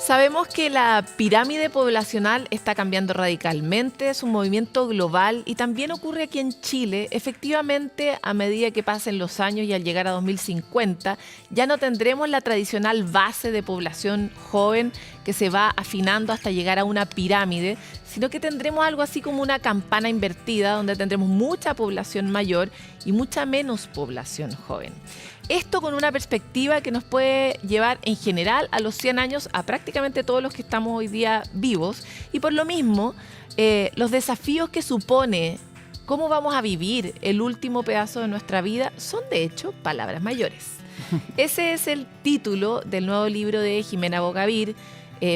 Sabemos que la pirámide poblacional está cambiando radicalmente, es un movimiento global y también ocurre aquí en Chile. Efectivamente, a medida que pasen los años y al llegar a 2050, ya no tendremos la tradicional base de población joven que se va afinando hasta llegar a una pirámide, sino que tendremos algo así como una campana invertida, donde tendremos mucha población mayor y mucha menos población joven. Esto con una perspectiva que nos puede llevar en general a los 100 años a prácticamente todos los que estamos hoy día vivos. Y por lo mismo, los desafíos que supone cómo vamos a vivir el último pedazo de nuestra vida son de hecho palabras mayores. Ese es el título del nuevo libro de Jimena Bogavir,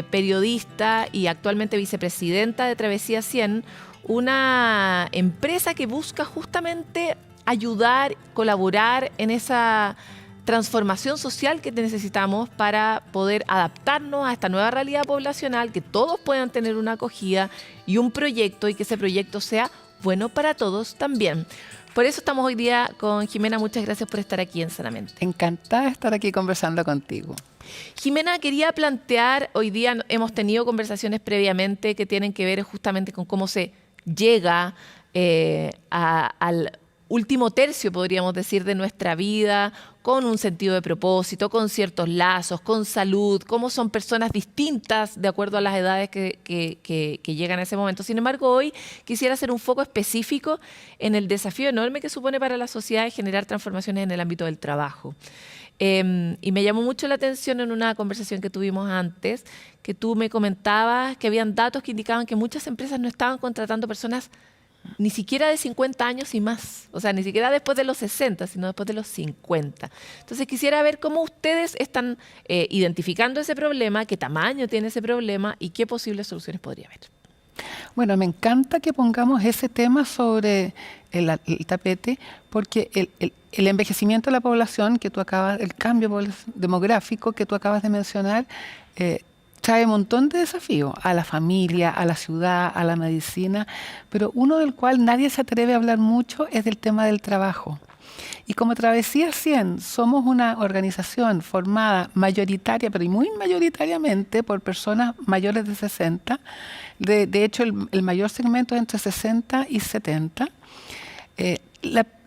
periodista y actualmente vicepresidenta de Travesía 100, una empresa que busca justamente ayudar, colaborar en esa transformación social que necesitamos para poder adaptarnos a esta nueva realidad poblacional, que todos puedan tener una acogida y un proyecto y que ese proyecto sea bueno para todos también. Por eso estamos hoy día con Jimena. Muchas gracias por estar aquí en Sanamente. Encantada de estar aquí conversando contigo. Jimena, quería plantear, hoy día hemos tenido conversaciones previamente que tienen que ver justamente con cómo se llega al último tercio, podríamos decir, de nuestra vida, con un sentido de propósito, con ciertos lazos, con salud, cómo son personas distintas de acuerdo a las edades que llegan a ese momento. Sin embargo, hoy quisiera hacer un foco específico en el desafío enorme que supone para la sociedad generar transformaciones en el ámbito del trabajo. Y me llamó mucho la atención en una conversación que tuvimos antes, que tú me comentabas que habían datos que indicaban que muchas empresas no estaban contratando personas ni siquiera de 50 años y más. O sea, ni siquiera después de los 60, sino después de los 50. Entonces quisiera ver cómo ustedes están identificando ese problema, qué tamaño tiene ese problema y qué posibles soluciones podría haber. Bueno, me encanta que pongamos ese tema sobre el tapete, porque el envejecimiento de la población que tú acabas, el cambio demográfico que tú acabas de mencionar, trae un montón de desafíos a la familia, a la ciudad, a la medicina, pero uno del cual nadie se atreve a hablar mucho es del tema del trabajo. Y como Travesía 100 somos una organización formada mayoritaria, pero muy mayoritariamente por personas mayores de 60, de hecho el mayor segmento es entre 60 y 70,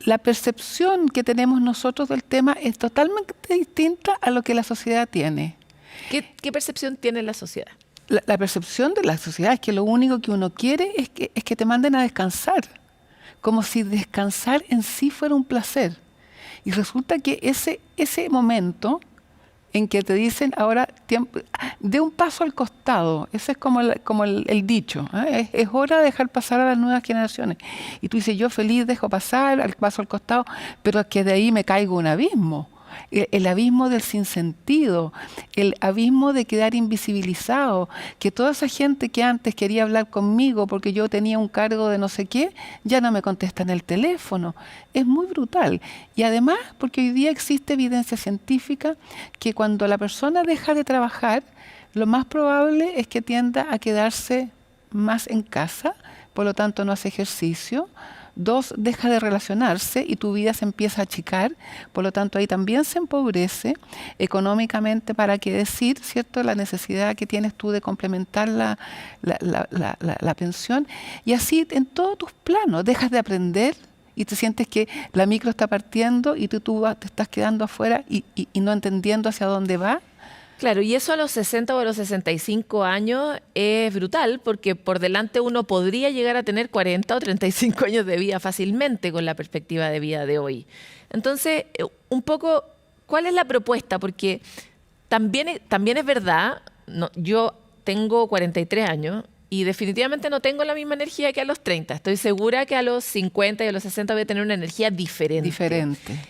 la percepción que tenemos nosotros del tema es totalmente distinta a lo que la sociedad tiene. ¿Qué percepción tiene la sociedad? La percepción de la sociedad es que lo único que uno quiere es que te manden a descansar, como si descansar en sí fuera un placer. Y resulta que ese momento en que te dicen ahora, de un paso al costado, ese es como el dicho, ¿eh? Es hora de dejar pasar a las nuevas generaciones. Y tú dices, yo feliz dejo pasar al paso al costado, pero es que de ahí me caigo un abismo. El abismo del sinsentido, el abismo de quedar invisibilizado, que toda esa gente que antes quería hablar conmigo porque yo tenía un cargo de no sé qué, ya no me contesta en el teléfono. Es muy brutal. Y además, porque hoy día existe evidencia científica que cuando la persona deja de trabajar, lo más probable es que tienda a quedarse más en casa, por lo tanto no hace ejercicio. 2, deja de relacionarse y tu vida se empieza a achicar, por lo tanto ahí también se empobrece económicamente, para qué decir, ¿cierto?, la necesidad que tienes tú de complementar la pensión, y así en todos tus planos, dejas de aprender y te sientes que la micro está partiendo y tú te estás quedando afuera y no entendiendo hacia dónde va. Claro, y eso a los 60 o a los 65 años es brutal, porque por delante uno podría llegar a tener 40 o 35 años de vida fácilmente con la perspectiva de vida de hoy. Entonces, un poco, ¿cuál es la propuesta? Porque también es verdad, yo tengo 43 años y definitivamente no tengo la misma energía que a los 30. Estoy segura que a los 50 y a los 60 voy a tener una energía diferente.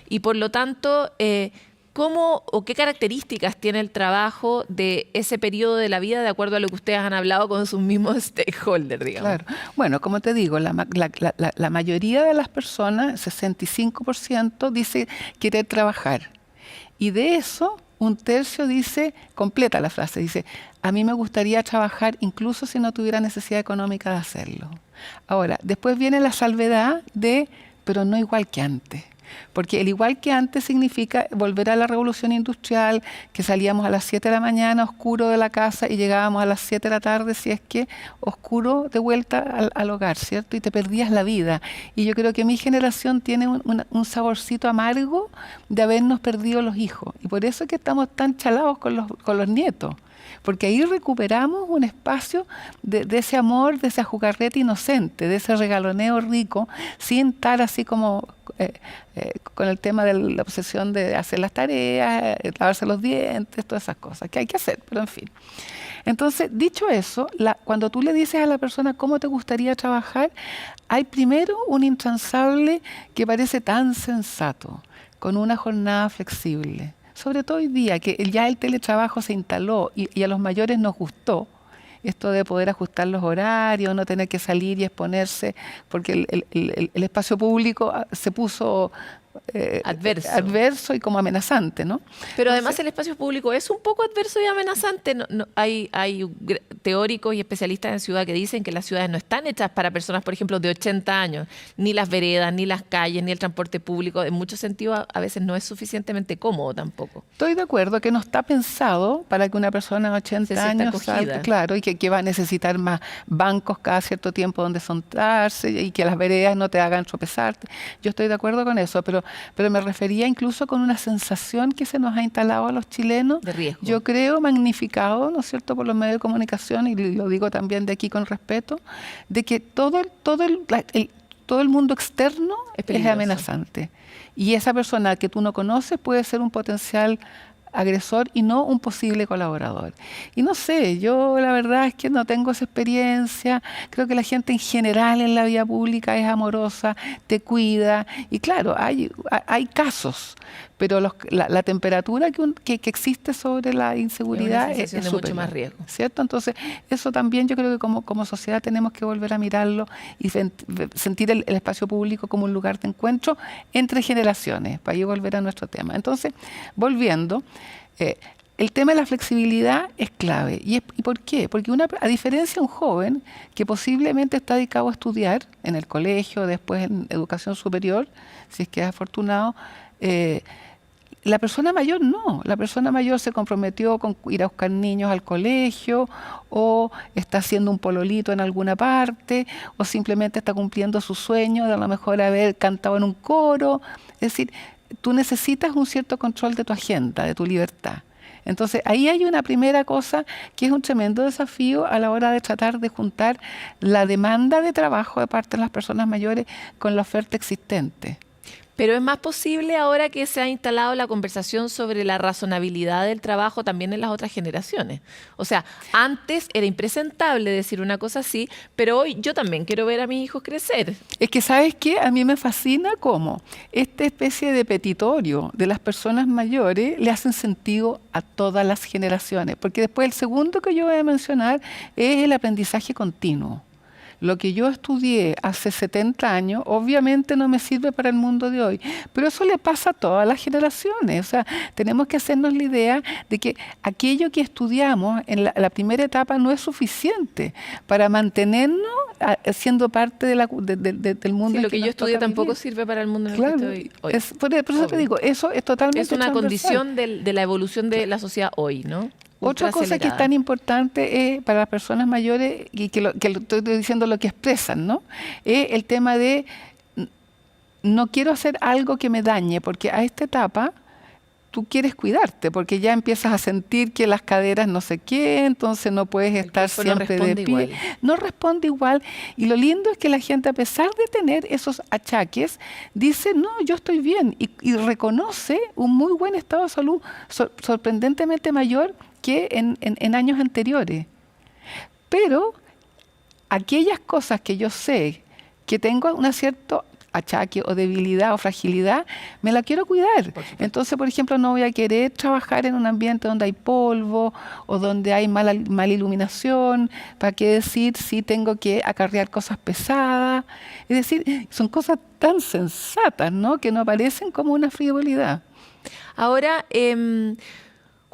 Y por lo tanto, ¿cómo o qué características tiene el trabajo de ese periodo de la vida de acuerdo a lo que ustedes han hablado con sus mismos stakeholders, digamos? Claro. Bueno, como te digo, la mayoría de las personas, 65%, dice querer trabajar. Y de eso, 1/3 dice, completa la frase, dice, a mí me gustaría trabajar incluso si no tuviera necesidad económica de hacerlo. Ahora, después viene la salvedad de, pero no igual que antes. Porque el igual que antes significa volver a la revolución industrial, que salíamos a las 7 de la mañana oscuro de la casa y llegábamos a las 7 de la tarde, si es que oscuro, de vuelta al hogar, ¿cierto? Y te perdías la vida. Y yo creo que mi generación tiene un saborcito amargo de habernos perdido los hijos. Y por eso es que estamos tan chalados con los nietos. Porque ahí recuperamos un espacio de ese amor, de esa jugarreta inocente, de ese regaloneo rico, sin estar así como con el tema de la obsesión de hacer las tareas, lavarse los dientes, todas esas cosas que hay que hacer, pero en fin. Entonces, dicho eso, cuando tú le dices a la persona cómo te gustaría trabajar, hay primero un intransable que parece tan sensato, con una jornada flexible. Sobre todo hoy día, que ya el teletrabajo se instaló y a los mayores nos gustó esto de poder ajustar los horarios, no tener que salir y exponerse, porque el espacio público se puso adverso y como amenazante, ¿no? Pero además el espacio público es un poco adverso y amenazante. Hay teóricos y especialistas en ciudad que dicen que las ciudades no están hechas para personas, por ejemplo, de 80 años. Ni las veredas, ni las calles, ni el transporte público. En muchos sentidos, a veces no es suficientemente cómodo tampoco. Estoy de acuerdo que no está pensado para que una persona de 80 años salga, claro, y que va a necesitar más bancos cada cierto tiempo donde sentarse y que las veredas no te hagan tropezarte. Yo estoy de acuerdo con eso, pero me refería incluso con una sensación que se nos ha instalado a los chilenos, de riesgo. Yo creo magnificado, ¿no es cierto?, por los medios de comunicación, y lo digo también de aquí con respeto, de que todo el mundo externo es amenazante. Y esa persona que tú no conoces puede ser un potencial agresor y no un posible colaborador. Y no sé, yo la verdad es que no tengo esa experiencia. Creo que la gente en general en la vida pública es amorosa, te cuida. Y claro, hay casos, pero la temperatura que existe sobre la inseguridad es de mucho más riesgo, ¿cierto? Entonces, eso también yo creo que como sociedad tenemos que volver a mirarlo y sentir el espacio público como un lugar de encuentro entre generaciones, para ahí volver a nuestro tema. Entonces, volviendo, el tema de la flexibilidad es clave. ¿Y por qué? Porque a diferencia de un joven que posiblemente está dedicado a estudiar en el colegio, después en educación superior, si es que es afortunado, la persona mayor no. La persona mayor se comprometió con ir a buscar niños al colegio, o está haciendo un pololito en alguna parte, o simplemente está cumpliendo su sueño de a lo mejor haber cantado en un coro. Es decir, tú necesitas un cierto control de tu agenda, de tu libertad. Entonces, ahí hay una primera cosa que es un tremendo desafío a la hora de tratar de juntar la demanda de trabajo de parte de las personas mayores con la oferta existente. Pero es más posible ahora que se ha instalado la conversación sobre la razonabilidad del trabajo también en las otras generaciones. O sea, antes era impresentable decir una cosa así, pero hoy yo también quiero ver a mis hijos crecer. Es que, ¿sabes qué? A mí me fascina cómo esta especie de petitorio de las personas mayores le hacen sentido a todas las generaciones. Porque después el segundo que yo voy a mencionar es el aprendizaje continuo. Lo que yo estudié hace 70 años, obviamente no me sirve para el mundo de hoy, pero eso le pasa a todas las generaciones. O sea, tenemos que hacernos la idea de que aquello que estudiamos en la primera etapa no es suficiente para mantenernos siendo parte del mundo. Sí, lo que yo estudié tampoco sirve para el mundo en el que estoy hoy. Por eso te digo, eso es totalmente es una condición de la evolución de la sociedad hoy, ¿no? Otra cosa que es tan importante para las personas mayores, y que lo estoy diciendo lo que expresan, ¿no? Es el tema de no quiero hacer algo que me dañe, porque a esta etapa tú quieres cuidarte, porque ya empiezas a sentir que las caderas no sé qué, entonces no puedes estar siempre de pie. No responde igual. Y lo lindo es que la gente, a pesar de tener esos achaques, dice, no, yo estoy bien, y reconoce un muy buen estado de salud, sorprendentemente mayor que en años anteriores. Pero aquellas cosas que yo sé que tengo un cierto achaque o debilidad o fragilidad, me la quiero cuidar. Entonces, por ejemplo, no voy a querer trabajar en un ambiente donde hay polvo o donde hay mala iluminación. ¿Para qué decir si tengo que acarrear cosas pesadas? Es decir, son cosas tan sensatas, ¿no?, que no parecen como una frivolidad. Ahora,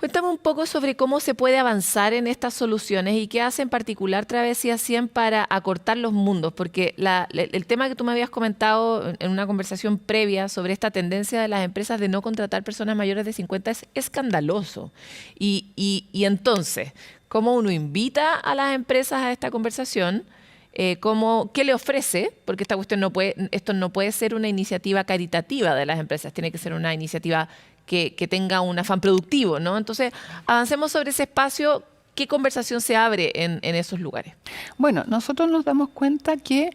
Cuéntame un poco sobre cómo se puede avanzar en estas soluciones y qué hace en particular Travesía 100 para acortar los mundos, porque el tema que tú me habías comentado en una conversación previa sobre esta tendencia de las empresas de no contratar personas mayores de 50 es escandaloso. Y entonces, ¿cómo uno invita a las empresas a esta conversación? ¿Qué le ofrece? Porque esta cuestión esto no puede ser una iniciativa caritativa de las empresas, tiene que ser una iniciativa que tenga un afán productivo, ¿no? Entonces, avancemos sobre ese espacio. ¿Qué conversación se abre en esos lugares? Bueno, nosotros nos damos cuenta que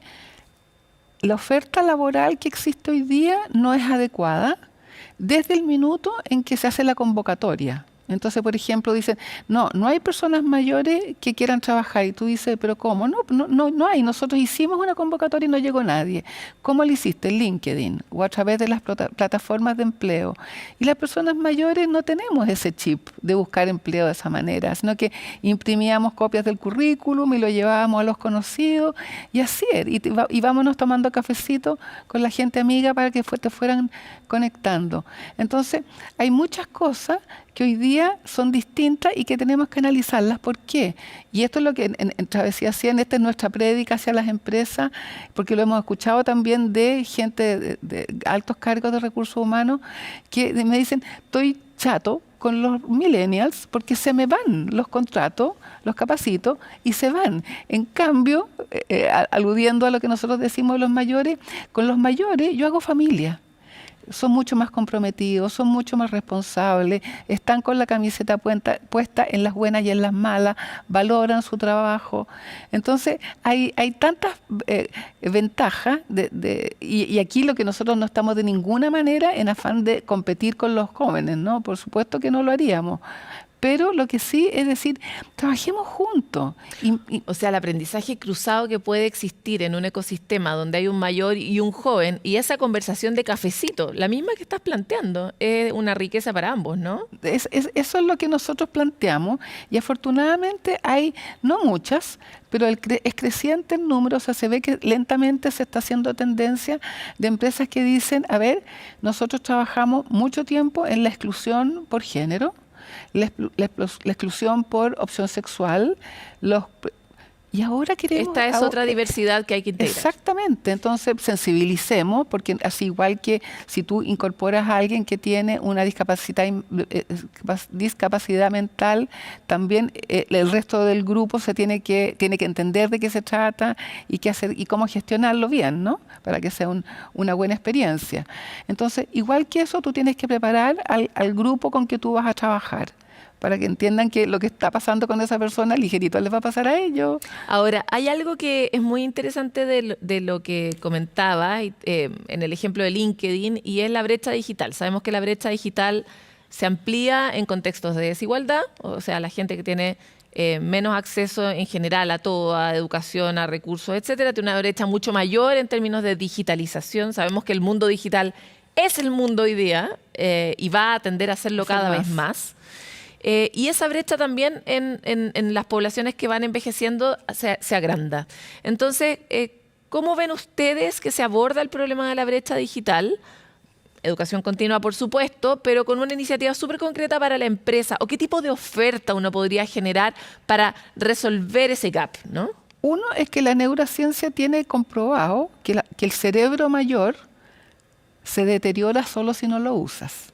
la oferta laboral que existe hoy día no es adecuada desde el minuto en que se hace la convocatoria. Entonces, por ejemplo, dicen, no hay personas mayores que quieran trabajar. Y tú dices, ¿pero cómo? No hay. Nosotros hicimos una convocatoria y no llegó nadie. ¿Cómo lo hiciste? En LinkedIn o a través de las plataformas de empleo. Y las personas mayores no tenemos ese chip de buscar empleo de esa manera, sino que imprimíamos copias del currículum y lo llevábamos a los conocidos y así era. Y vámonos tomando cafecito con la gente amiga para que te fueran conectando. Entonces, hay muchas cosas que hoy día son distintas y que tenemos que analizarlas. ¿Por qué? Y esto es lo que en Travesía 100, esta es nuestra prédica hacia las empresas, porque lo hemos escuchado también de gente de altos cargos de recursos humanos que me dicen, estoy chato con los millennials porque se me van los contratos, los capacito y se van. En cambio, aludiendo a lo que nosotros decimos de los mayores, con los mayores yo hago familia. Son mucho más comprometidos, son mucho más responsables, están con la camiseta puesta en las buenas y en las malas, valoran su trabajo. Entonces, hay tantas ventajas y aquí lo que nosotros no estamos de ninguna manera en afán de competir con los jóvenes, ¿no? Por supuesto que no lo haríamos. Pero lo que sí es decir, trabajemos juntos. O sea, el aprendizaje cruzado que puede existir en un ecosistema donde hay un mayor y un joven, y esa conversación de cafecito, la misma que estás planteando, es una riqueza para ambos, ¿no? Eso es lo que nosotros planteamos, y afortunadamente hay, no muchas, pero es creciente el número. O sea, se ve que lentamente se está haciendo tendencia de empresas que dicen, a ver, nosotros trabajamos mucho tiempo en la exclusión por género, la exclusión por opción sexual, y ahora queremos... Esta es otra diversidad que hay que integrar. Exactamente, entonces sensibilicemos, porque así igual que si tú incorporas a alguien que tiene una discapacidad mental, también el resto del grupo tiene que entender de qué se trata y qué hacer y cómo gestionarlo bien, ¿no? Para que sea una buena experiencia. Entonces, igual que eso, tú tienes que preparar al grupo con que tú vas a trabajar, para que entiendan que lo que está pasando con esa persona, ligerito les va a pasar a ellos. Ahora, hay algo que es muy interesante de lo que comentaba en el ejemplo de LinkedIn, y es la brecha digital. Sabemos que la brecha digital se amplía en contextos de desigualdad, o sea, la gente que tiene menos acceso en general a todo, a educación, a recursos, etcétera, tiene una brecha mucho mayor en términos de digitalización. Sabemos que el mundo digital es el mundo hoy día y va a tender a serlo cada vez más. Y esa brecha también en las poblaciones que van envejeciendo se agranda. Entonces, ¿cómo ven ustedes que se aborda el problema de la brecha digital? Educación continua, por supuesto, pero con una iniciativa súper concreta para la empresa. ¿O qué tipo de oferta uno podría generar para resolver ese gap, ¿no? Uno es que la neurociencia tiene comprobado que el cerebro mayor se deteriora solo si no lo usas.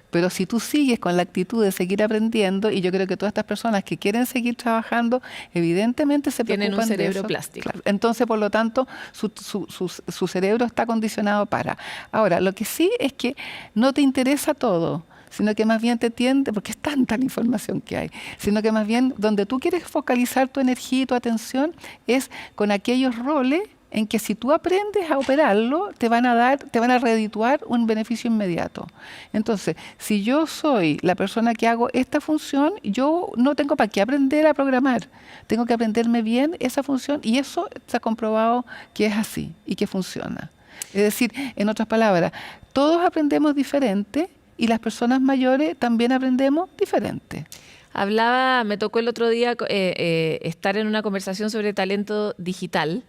Pero si tú sigues con la actitud de seguir aprendiendo, y yo creo que todas estas personas que quieren seguir trabajando, evidentemente se preocupan de eso. Tienen un cerebro plástico. Claro. Entonces, por lo tanto, su cerebro está condicionado para. Ahora, lo que sí es que no te interesa todo, sino que más bien te tiende, porque es tanta la información que hay, sino que más bien donde tú quieres focalizar tu energía y tu atención es con aquellos roles en que si tú aprendes a operarlo, te van a redituar un beneficio inmediato. Entonces, si yo soy la persona que hago esta función, yo no tengo para qué aprender a programar. Tengo que aprenderme bien esa función, y eso se ha comprobado que es así y que funciona. Es decir, en otras palabras, todos aprendemos diferente y las personas mayores también aprendemos diferente. Me tocó el otro día estar en una conversación sobre talento digital.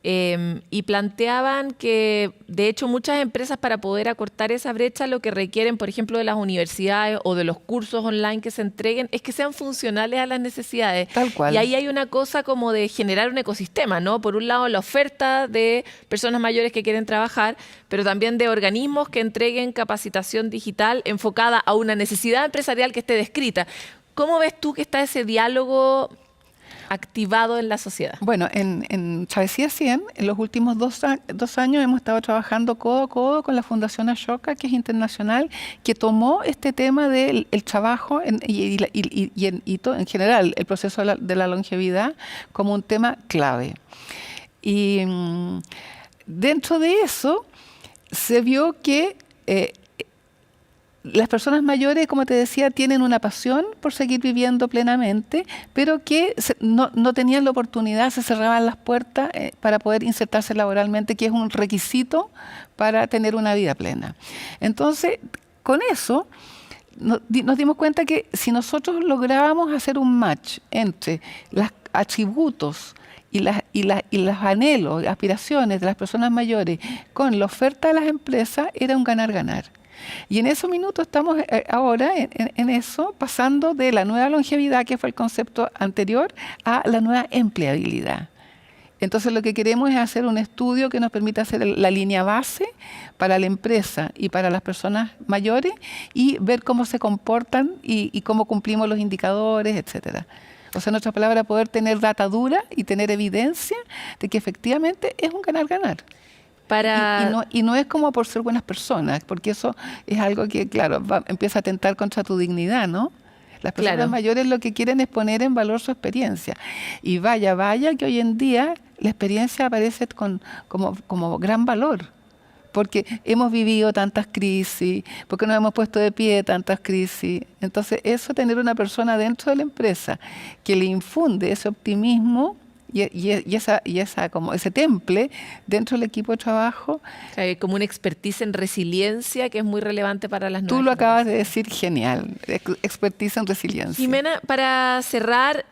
y planteaban que, de hecho, muchas empresas para poder acortar esa brecha lo que requieren, por ejemplo, de las universidades o de los cursos online que se entreguen, es que sean funcionales a las necesidades. Tal cual. Y ahí hay una cosa como de generar un ecosistema, ¿no? Por un lado, la oferta de personas mayores que quieren trabajar, pero también de organismos que entreguen capacitación digital enfocada a una necesidad empresarial que esté descrita. ¿Cómo ves tú que está ese diálogo activado en la sociedad? Bueno, en Travesía 100, en los últimos 2 años hemos estado trabajando codo a codo con la Fundación Ashoka, que es internacional, que tomó este tema del el trabajo en general el proceso de la longevidad como un tema clave. Y dentro de eso se vio que las personas mayores, como te decía, tienen una pasión por seguir viviendo plenamente, pero que no tenían la oportunidad, se cerraban las puertas para poder insertarse laboralmente, que es un requisito para tener una vida plena. Entonces, con eso, nos dimos cuenta que si nosotros lográbamos hacer un match entre los atributos y los anhelos, aspiraciones de las personas mayores con la oferta de las empresas, era un ganar-ganar. Y en esos minutos estamos ahora en eso, pasando de la nueva longevidad, que fue el concepto anterior, a la nueva empleabilidad. Entonces lo que queremos es hacer un estudio que nos permita hacer la línea base para la empresa y para las personas mayores y ver cómo se comportan y cómo cumplimos los indicadores, etcétera. O sea, en otras palabras, poder tener data dura y tener evidencia de que efectivamente es un ganar-ganar. Y no es como por ser buenas personas, porque eso es algo que, claro, empieza a atentar contra tu dignidad, ¿no? Las personas mayores lo que quieren es poner en valor su experiencia. Y vaya que hoy en día la experiencia aparece como gran valor, porque hemos vivido tantas crisis, porque nos hemos puesto de pie tantas crisis. Entonces, eso, tener una persona dentro de la empresa que le infunde ese optimismo y como ese temple dentro del equipo de trabajo. Hay como una expertise en resiliencia que es muy relevante para las nuevas. Tú lo acabas de decir genial, expertise en resiliencia. Jimena, para cerrar,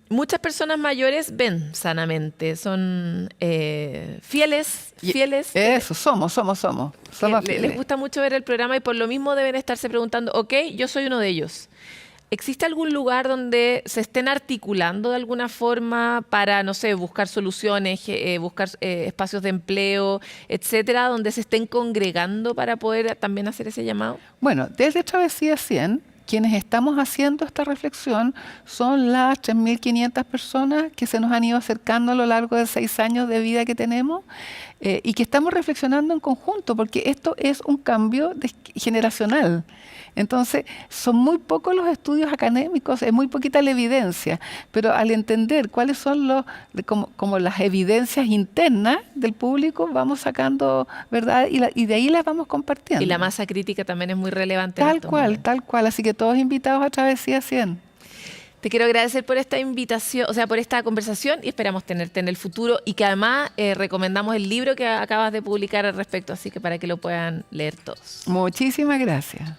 muchas personas mayores ven sanamente, son fieles. Eso, somos fieles. Les gusta mucho ver el programa y por lo mismo deben estarse preguntando, ok, yo soy uno de ellos. ¿Existe algún lugar donde se estén articulando de alguna forma para, no sé, buscar soluciones, buscar espacios de empleo, etcétera, donde se estén congregando para poder también hacer ese llamado? Bueno, desde Travesía 100, quienes estamos haciendo esta reflexión son las 3.500 personas que se nos han ido acercando a lo largo de 6 años de vida que tenemos y que estamos reflexionando en conjunto, porque esto es un cambio generacional. Entonces, son muy pocos los estudios académicos, es muy poquita la evidencia, pero al entender cuáles son como las evidencias internas del público, vamos sacando, ¿verdad? Y de ahí las vamos compartiendo. Y la masa crítica también es muy relevante. Tal cual. Así que todos invitados a Travesía 100. Te quiero agradecer por esta invitación, o sea, por esta conversación y esperamos tenerte en el futuro y que además recomendamos el libro que acabas de publicar al respecto, así que para que lo puedan leer todos. Muchísimas gracias.